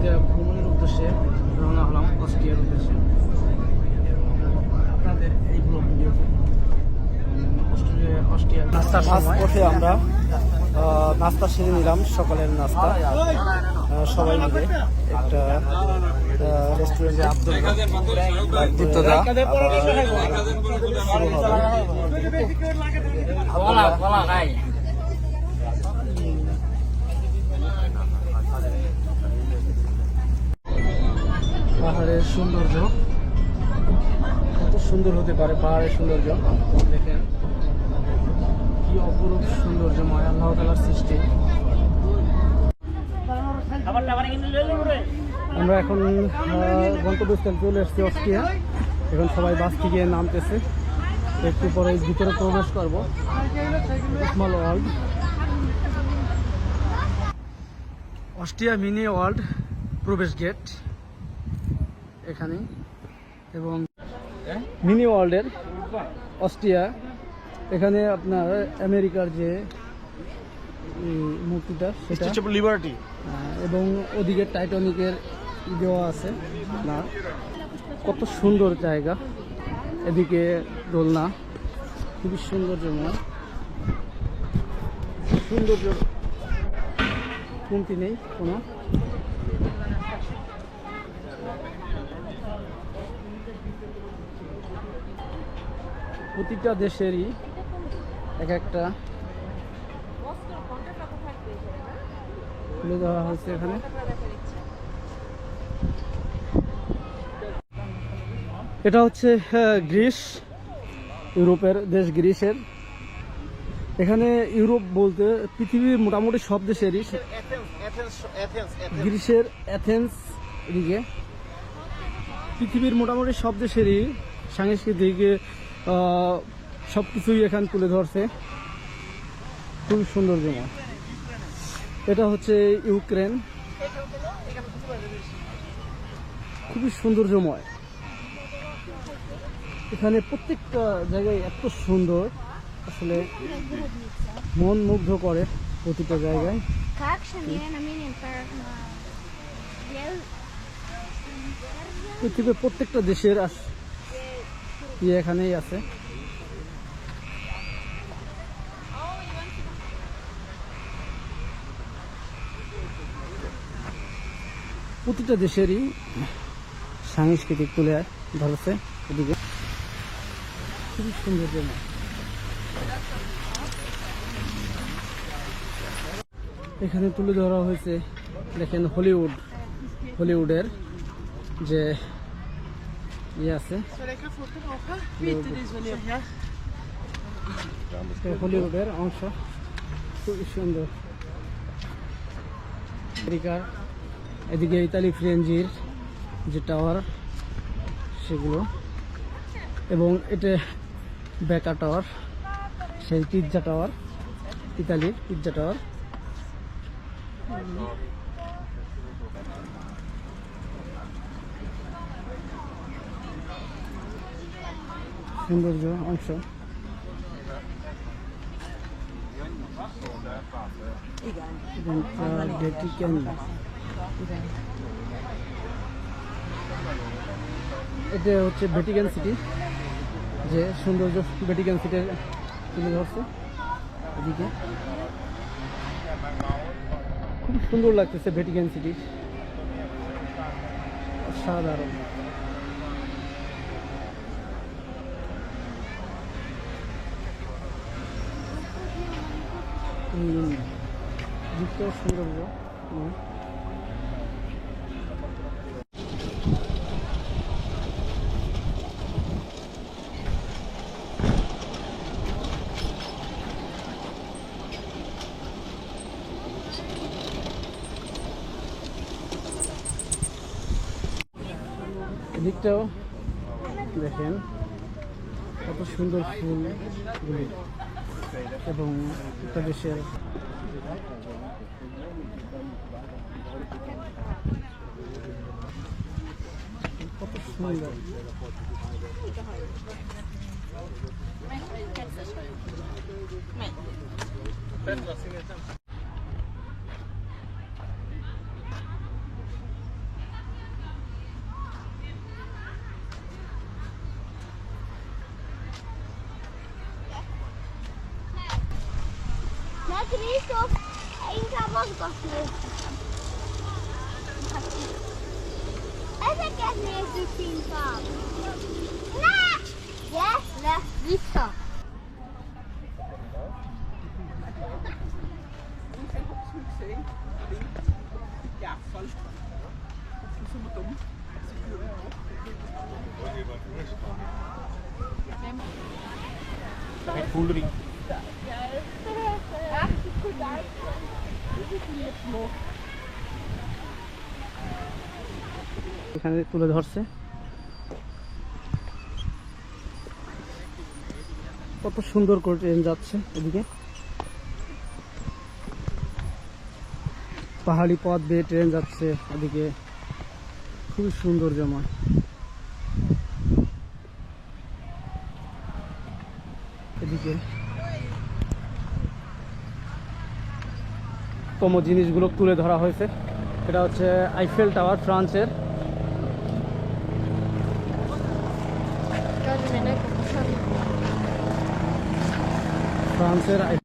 আজকে ভ্রমণের উদ্দেশ্যে রওনা হলাম অস্ট্রিয়ার উদ্দেশ্যে। আপনাদের এই ব্লগ ভিডিওতে অস্ট্রিয়ার নাস্তার পথে আমরা নাস্তা সেরে নিলাম, সকালের নাস্তা সবাই মিলে একটা রেস্টুরেন্টে। দীপ্তদা শুরু হবে। পাহাড়ের সৌন্দর্য কত সুন্দর হতে পারে, পাহাড়ের সৌন্দর্য দেখেন কি অপরূপ সৌন্দর্যময় আল্লাহ তাআলার সৃষ্টি। আমরা এখন গন্তব্যস্থলে চলে এসেছি অস্ট্রিয়া। এখন সবাই বাস থেকে নামতেছে, একটু পরে ভিতরে প্রবেশ করবো। Small world, Austria mini world প্রবেশ গেট এখানে। এবং মিনি ওয়ার্ল্ডের অস্ট্রিয়া, এখানে আপনার আমেরিকার যে মূর্তিটা সেটা লিবার্টি, এবং ওদিকে টাইটানিকের দেওয়া আছে না। কত সুন্দর জায়গা, এদিকে দোলনা, খুবই সৌন্দর্যময়। সৌন্দর্য কমতি নেই কোনো। প্রতিটা দেশেরই এক একটা তুলে দেওয়া হয়েছে এখানে। এটা হচ্ছে গ্রিস, ইউরোপের দেশ গ্রিসের। এখানে ইউরোপ বলতে পৃথিবীর মোটামুটি সব দেশেরই, গ্রিসের অ্যাথেন্স দিকে পৃথিবীর মোটামুটি সব দেশেরই সাংস্কৃতিক সব কিছুই এখানে তুলে ধরছে, খুবই সৌন্দর্যময়। এটা হচ্ছে ইউক্রেন, খুবই সৌন্দর্যময়। এখানে প্রত্যেকটা জায়গায় এত সুন্দর, আসলে মন মুগ্ধ করে প্রতিটা জায়গায়। পৃথিবীর প্রত্যেকটা দেশের এখানেই আছে। প্রতিটা দেশেরই সাংস্কৃতিক তুলে ধরেছে এদিকে, খুবই সুন্দর। এখানে তুলে ধরা হয়েছে, দেখেন হলিউডের যে আছে, হলিউডের অংশ, খুবই সুন্দর। আমেরিকার এদিকে ইতালি ফ্রেঞ্জির যে টাওয়ার সেগুলো, এবং এটা বেকা টাওয়ার, সেই পিৎজা টাওয়ার, ইতালির পিৎজা টাওয়ার। সৌন্দর্য অংশ। এটা হচ্ছে ভ্যাটিকান সিটি, যে সৌন্দর্য ভ্যাটিকান সিটি তুলে ধরছে এদিকে। খুব সুন্দর লাগতেছে ভ্যাটিকান সিটি, অসাধারণ। সৌন্দর্য এদিকটাও দেখেন কত সুন্দর ফুলগুলি, এবং একটা দেশের কত সুন্দর। Ainda mais gosto desse. Essa que é nesse pintar. Não! Yes, left, Vista. Ja, voll. Das ist immer dumm. ফুলরি এখানে তুলে ধরছে কত সুন্দর করে ট্রেন যাচ্ছে এদিকে পাহাড়ি পথ বেয়ে ট্রেন যাচ্ছে ওদিকে খুবই সুন্দর জমা এদিকে তম জিনিসগুলো তুলে ধরা হয়েছে এটা হচ্ছে আইফেল টাওয়ার ফ্রান্সের ফ্রান্সের